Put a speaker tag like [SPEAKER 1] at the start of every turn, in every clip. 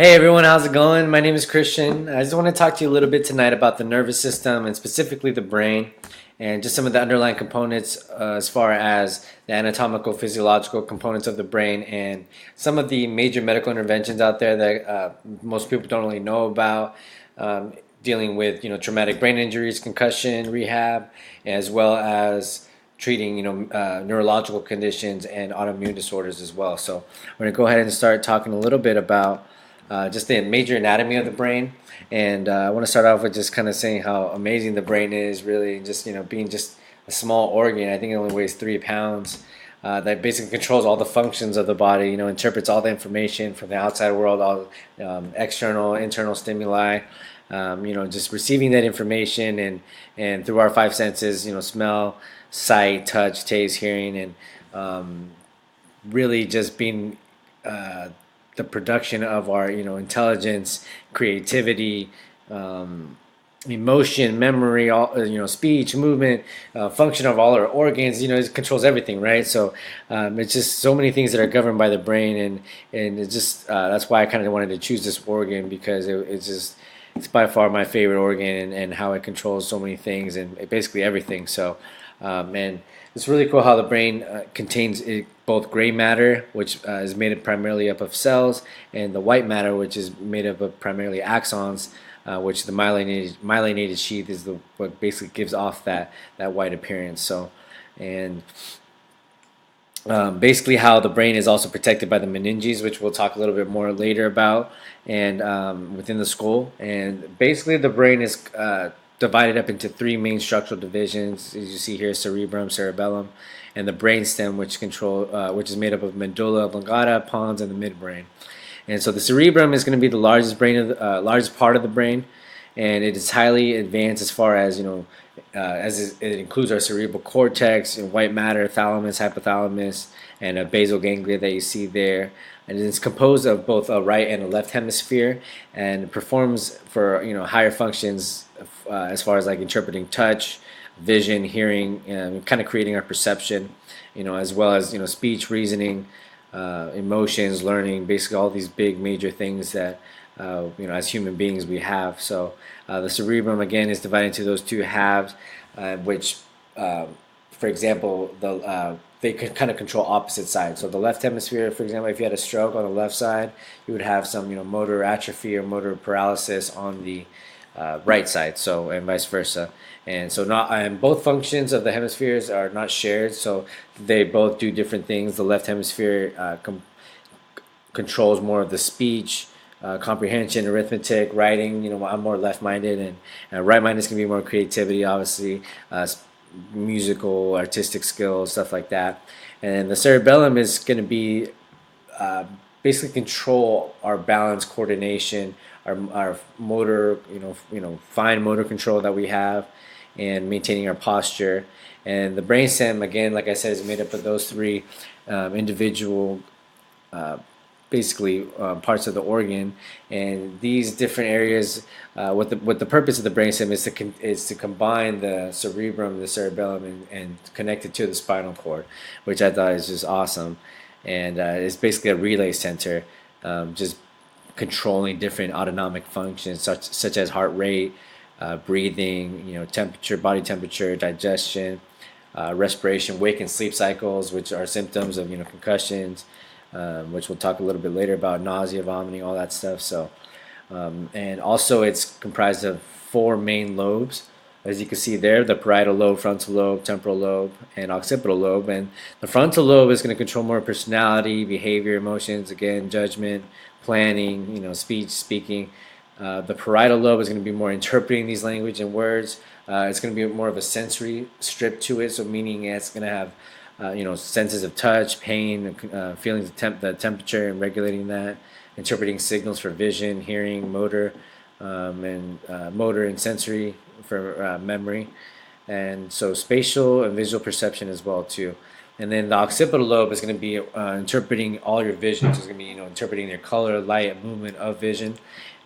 [SPEAKER 1] Hey everyone, how's it going? My name is Christian. I just want to talk to you a little bit tonight about the nervous system and specifically the brain and just some of the underlying components as far as the anatomical, physiological components of the brain and some of the major medical interventions out there that most people don't really know about, dealing with traumatic brain injuries, concussion, rehab, as well as treating neurological conditions and autoimmune disorders as well. So we're going to go ahead and start talking a little bit about just the major anatomy of the brain. And I want to start off with just kind of saying how amazing the brain is, really, and just being just a small organ. I think it only weighs 3 pounds. That basically controls all the functions of the body. Interprets all the information from the outside world, all external, internal stimuli. Just receiving that information and through our five senses. Smell, sight, touch, taste, hearing, and really just being the production of our intelligence, creativity, emotion, memory, all speech, movement, function of all our organs. It controls everything, right? So it's just so many things that are governed by the brain, and it's just that's why I kind of wanted to choose this organ, because it's by far my favorite organ, and how it controls so many things and basically everything. So and it's really cool how the brain contains both gray matter, which is made up primarily up of cells, and the white matter, which is made up of primarily axons, which the myelinated sheath is what basically gives off that white appearance. So, and basically how the brain is also protected by the meninges, which we'll talk a little bit more later about, and within the skull. And basically the brain is divided up into three main structural divisions, as you see here: cerebrum, cerebellum, and the brainstem, which is made up of medulla oblongata, pons, and the midbrain. And so the cerebrum is going to be the largest largest part of the brain, and it is highly advanced as far as it includes our cerebral cortex, white matter, thalamus, hypothalamus, and a basal ganglia that you see there. And it's composed of both a right and a left hemisphere, and performs for higher functions as far as like interpreting touch, vision, hearing, and kind of creating our perception, as well as speech, reasoning, emotions, learning, basically all these big major things that as human beings we have. So the cerebrum again is divided into those two halves, which for example they could kind of control opposite sides. So the left hemisphere, for example, if you had a stroke on the left side, you would have some motor atrophy or motor paralysis on the right side, so, and vice versa. And so and both functions of the hemispheres are not shared, so they both do different things. The left hemisphere controls more of the speech, comprehension, arithmetic, writing. I'm more left-minded, and right-minded is going to be more creativity, obviously, musical, artistic skills, stuff like that. And the cerebellum is going to be basically control our balance, coordination, our motor, fine motor control that we have, and maintaining our posture. And the brainstem, again, like I said, is made up of those three individual basically parts of the organ. And these different areas, what the purpose of the brainstem is to combine the cerebrum, the cerebellum, and connect it to the spinal cord, which I thought is just awesome. And it's basically a relay center, just controlling different autonomic functions such as heart rate, breathing, temperature, body temperature, digestion, respiration, wake and sleep cycles, which are symptoms of concussions, which we'll talk a little bit later about, nausea, vomiting, all that stuff. So, and also it's comprised of four main lobes, as you can see there: the parietal lobe, frontal lobe, temporal lobe, and occipital lobe. And the frontal lobe is going to control more personality, behavior, emotions, again, judgment, planning, speech, speaking. The parietal lobe is going to be more interpreting these language and words. It's going to be more of a sensory strip to it, so meaning it's going to have senses of touch, pain, feelings of the temperature, and regulating that, interpreting signals for vision, hearing, motor, and motor and sensory for memory, and so spatial and visual perception as well too. And then the occipital lobe is going to be interpreting all your vision. So it's going to be interpreting your color, light, and movement of vision.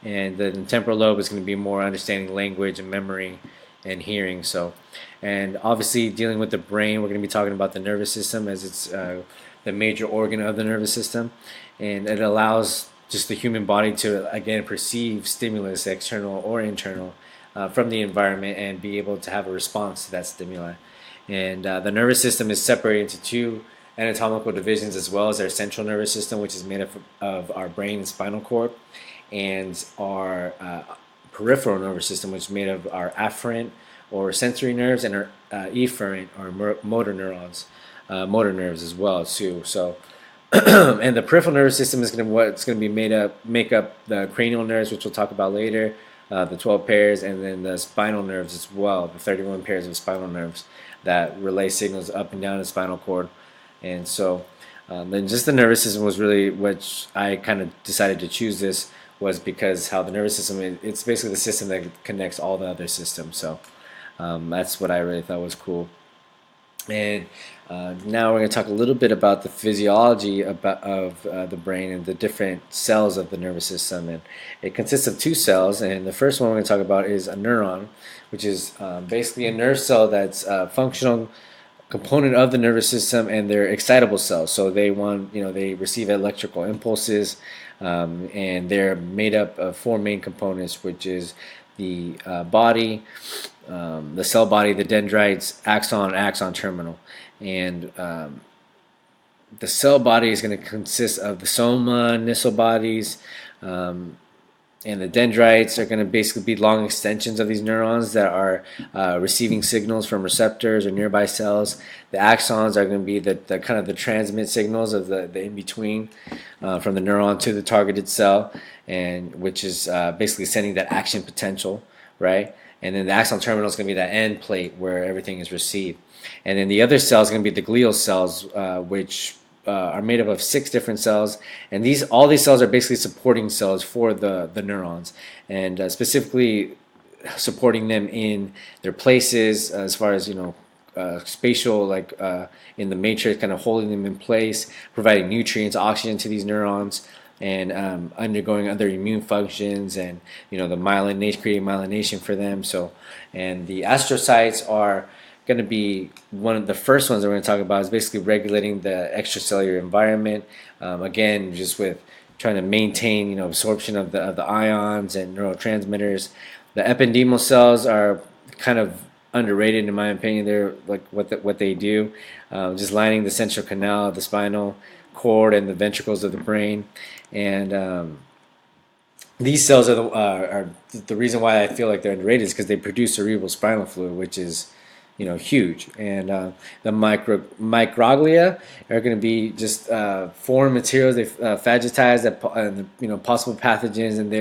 [SPEAKER 1] And then the temporal lobe is going to be more understanding language and memory and hearing. So, and obviously dealing with the brain, we're going to be talking about the nervous system, as it's the major organ of the nervous system, and it allows just the human body to again perceive stimulus, external or internal, from the environment and be able to have a response to that stimuli. And the nervous system is separated into two anatomical divisions, as well as our central nervous system, which is made up of our brain and spinal cord, and our peripheral nervous system, which is made of our afferent or sensory nerves and our efferent or motor neurons, motor nerves as well too. So and the peripheral nervous system is going to make up the cranial nerves, which we'll talk about later, the 12 pairs, and then the spinal nerves as well, the 31 pairs of spinal nerves that relay signals up and down the spinal cord. And so then just the nervous system was really what I kind of decided to choose this, was because how the nervous system it's basically the system that connects all the other systems. So that's what I really thought was cool. And now we're going to talk a little bit about the physiology of the brain and the different cells of the nervous system. And it consists of two cells, and the first one we're going to talk about is a neuron, which is basically a nerve cell that's a functional component of the nervous system, and they're excitable cells. So they they receive electrical impulses, and they're made up of four main components, which is the body, the cell body, the dendrites, axon terminal. And the cell body is going to consist of the soma, Nissl bodies, and the dendrites are going to basically be long extensions of these neurons that are receiving signals from receptors or nearby cells. The axons are going to be the kind of the transmit signals of the in-between from the neuron to the targeted cell, and which is basically sending that action potential, right? And then the axon terminal is going to be that end plate where everything is received. And then the other cell is going to be the glial cells, which are made up of 6 different cells, and all these cells are basically supporting cells for the neurons, and specifically supporting them in their places as far as spatial, like in the matrix, kind of holding them in place, providing nutrients, oxygen to these neurons, and undergoing other immune functions, and the myelination, creating myelination for them. So, and the astrocytes are going to be one of the first ones that we're going to talk about, is basically regulating the extracellular environment. Again, just with trying to maintain absorption of the ions and neurotransmitters. The ependymal cells are kind of underrated in my opinion. They're like what they do, just lining the central canal of the spinal cord and the ventricles of the brain. And these cells are the reason why I feel like they're underrated, is because they produce cerebral spinal fluid, which is huge. And the microglia are going to be just foreign materials. They phagocytize that possible pathogens, and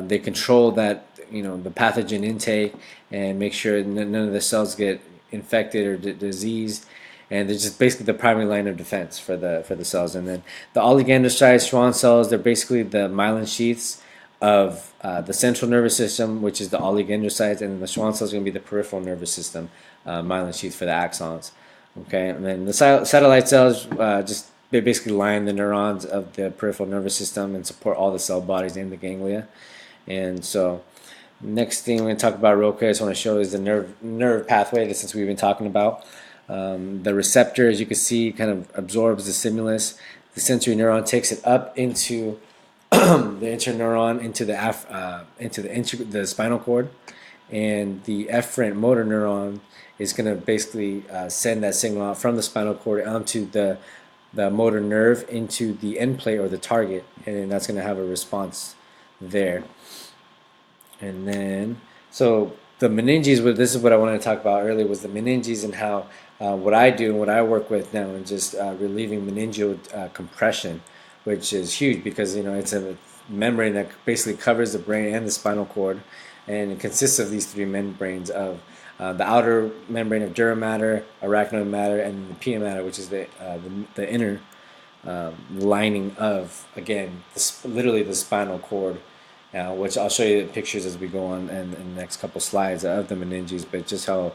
[SPEAKER 1] they control that the pathogen intake and make sure none of the cells get infected or diseased. And they're just basically the primary line of defense for the cells. And then the oligodendrocytes, Schwann cells, they're basically the myelin sheaths of the central nervous system, which is the oligodendrocytes, and then the Schwann cells are going to be the peripheral nervous system, myelin sheath for the axons. Okay, and then the satellite cells they basically line the neurons of the peripheral nervous system and support all the cell bodies in the ganglia. And so, next thing we're going to talk about real quick, I just want to show is the nerve pathway that since we've been talking about. The receptor, as you can see, kind of absorbs the stimulus. The sensory neuron takes it up into the interneuron, into the spinal cord, and the efferent motor neuron is going to basically send that signal out from the spinal cord onto the motor nerve into the end plate or the target, and then that's going to have a response there. And then, so the meninges, this is what I wanted to talk about earlier, was the meninges, and how what I do and what I work with now, and just relieving meningeal compression, which is huge because it's a membrane that basically covers the brain and the spinal cord, and it consists of these 3 membranes of the outer membrane of dura mater, arachnoid matter, and the pia mater, which is the inner lining of, again, literally the spinal cord, which I'll show you the pictures as we go on in the next couple slides of the meninges, but just how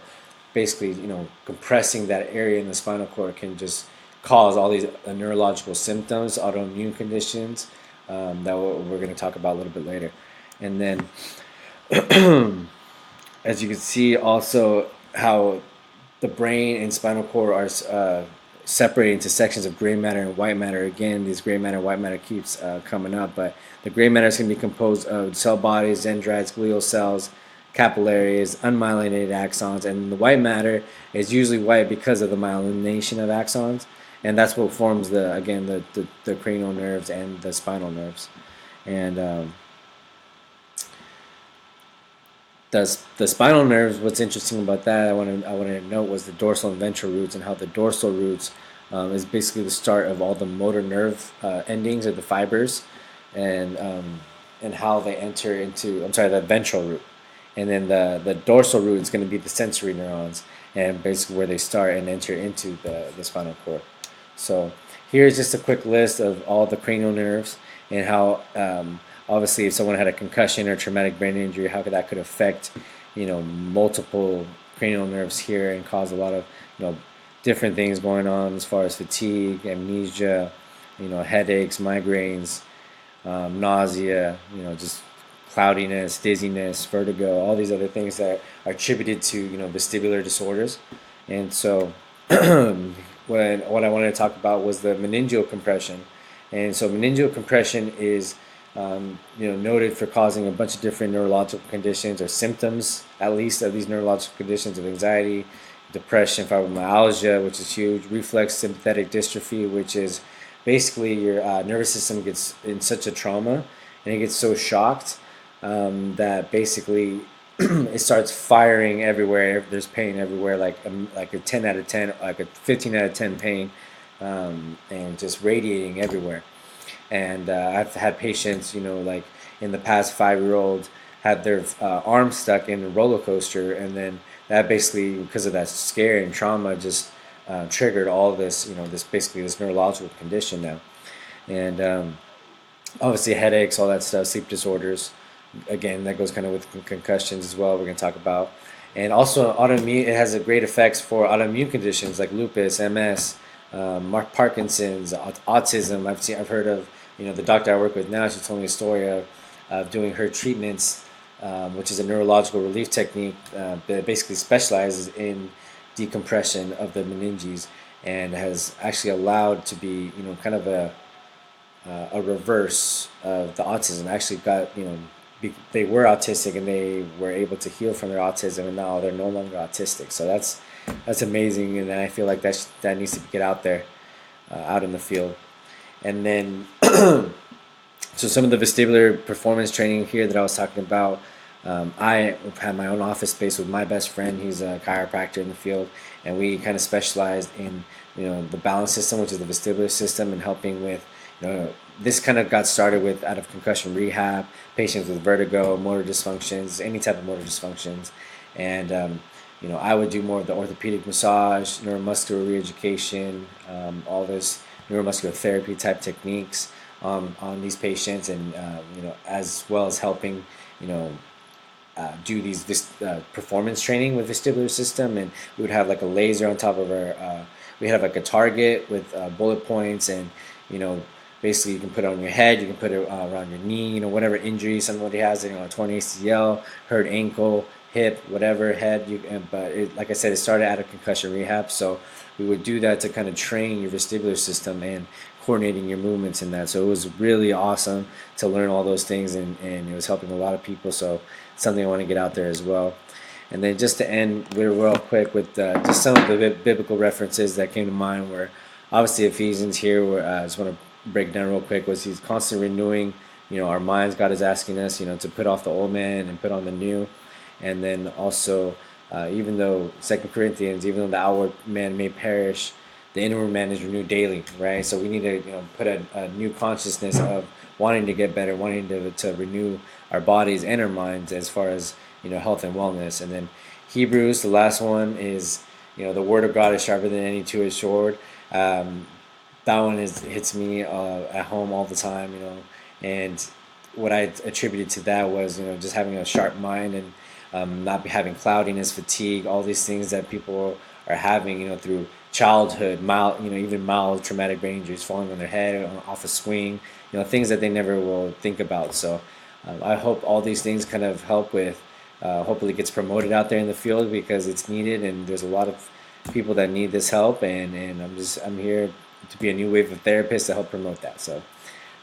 [SPEAKER 1] basically compressing that area in the spinal cord can just cause all these neurological symptoms, autoimmune conditions that we're going to talk about a little bit later. And then as you can see also how the brain and spinal cord are separated into sections of gray matter and white matter. Again, these gray matter, white matter keeps coming up, but the gray matter is going to be composed of cell bodies, dendrites, glial cells, capillaries, unmyelinated axons, and the white matter is usually white because of the myelination of axons, and that's what forms the cranial nerves and the spinal nerves, and the spinal nerves. What's interesting about that, I wanted to note, was the dorsal and ventral roots, and how the dorsal roots is basically the start of all the motor nerve endings, or the fibers, and how they enter into, I'm sorry, the ventral root, and then the dorsal root is going to be the sensory neurons, and basically where they start and enter into the spinal cord. So here's just a quick list of all the cranial nerves, and how obviously if someone had a concussion or traumatic brain injury, how that could affect multiple cranial nerves here, and cause a lot of different things going on as far as fatigue, amnesia, headaches, migraines, nausea, just cloudiness, dizziness, vertigo, all these other things that are attributed to vestibular disorders. And so what I wanted to talk about was the meningeal compression. And so meningeal compression is noted for causing a bunch of different neurological conditions, or symptoms at least, of these neurological conditions, of anxiety, depression, fibromyalgia, which is huge, reflex sympathetic dystrophy, which is basically your nervous system gets in such a trauma, and it gets so shocked that basically it starts firing everywhere. There's pain everywhere, like a 10 out of 10, like a 15 out of 10 pain, and just radiating everywhere. And I've had patients, like in the past, 5-year-old had their arm stuck in a roller coaster, and then that basically, because of that scare and trauma, just triggered all this, this neurological condition now. And obviously headaches, all that stuff, sleep disorders. Again, that goes kind of with concussions as well, we're going to talk about. And also autoimmune, it has a great effects for autoimmune conditions like lupus, MS, Parkinson's, autism. I've heard of, the doctor I work with now, she told me a story of doing her treatments, which is a neurological relief technique that basically specializes in decompression of the meninges, and has actually allowed to be, kind of a reverse of the autism. Actually got, they were autistic, and they were able to heal from their autism, and now they're no longer autistic. So that's amazing, and I feel like that needs to get out there, out in the field. And then so some of the vestibular performance training here that I was talking about, I had my own office space with my best friend. He's a chiropractor in the field, and we kind of specialized in the balance system, which is the vestibular system, and helping with this kind of got started with out of concussion rehab, patients with vertigo, motor dysfunctions, any type of motor dysfunctions. And I would do more of the orthopedic massage, neuromuscular re-education, all this neuromuscular therapy type techniques on these patients, and as well as helping do these performance training with vestibular system. And we would have like a laser on top of our we have like a target with bullet points, and basically you can put it on your head, you can put it around your knee, whatever injury somebody has, a torn ACL, hurt ankle, hip, whatever, head. Like I said, it started out of concussion rehab, so we would do that to kind of train your vestibular system and coordinating your movements in that. So it was really awesome to learn all those things, and it was helping a lot of people. So it's something I want to get out there as well. And then just to end real quick with just some of the biblical references that came to mind were obviously Ephesians here, where I just want to break down real quick, was he's constantly renewing our minds. God is asking us to put off the old man and put on the new. And then also even though 2 Corinthians, even though the outward man may perish, the inward man is renewed daily, right? So we need to put a new consciousness of wanting to get better, wanting to renew our bodies and our minds as far as health and wellness. And then Hebrews, the last one, is the word of God is sharper than any two-edged sword. That one hits me at home all the time, and what I attributed to that was just having a sharp mind, and not having cloudiness, fatigue, all these things that people are having through childhood, even mild traumatic brain injuries, falling on their head, off a swing, things that they never will think about. So I hope all these things kind of help with hopefully gets promoted out there in the field, because it's needed, and there's a lot of people that need this help, and I'm here to be a new wave of therapists to help promote that. So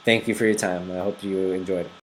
[SPEAKER 1] thank you for your time. I hope you enjoyed it.